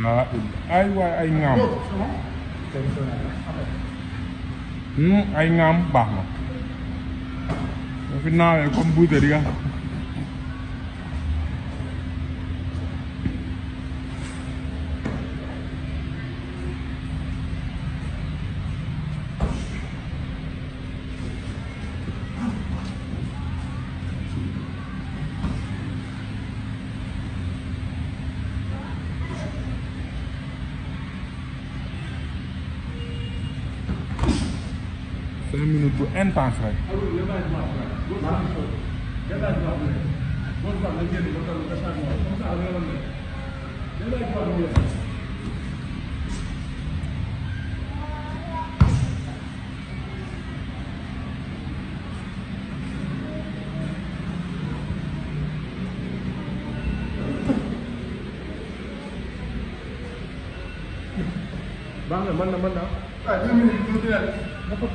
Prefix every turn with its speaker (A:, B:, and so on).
A: laa ay waay ay ŋaam. ay ŋaam baax na. nga fi naawee comme buute di nga. Cinq minutes bu intense rek.
B: baax na mën na.
C: ah 2 minutes tuuti rek.
B: dafa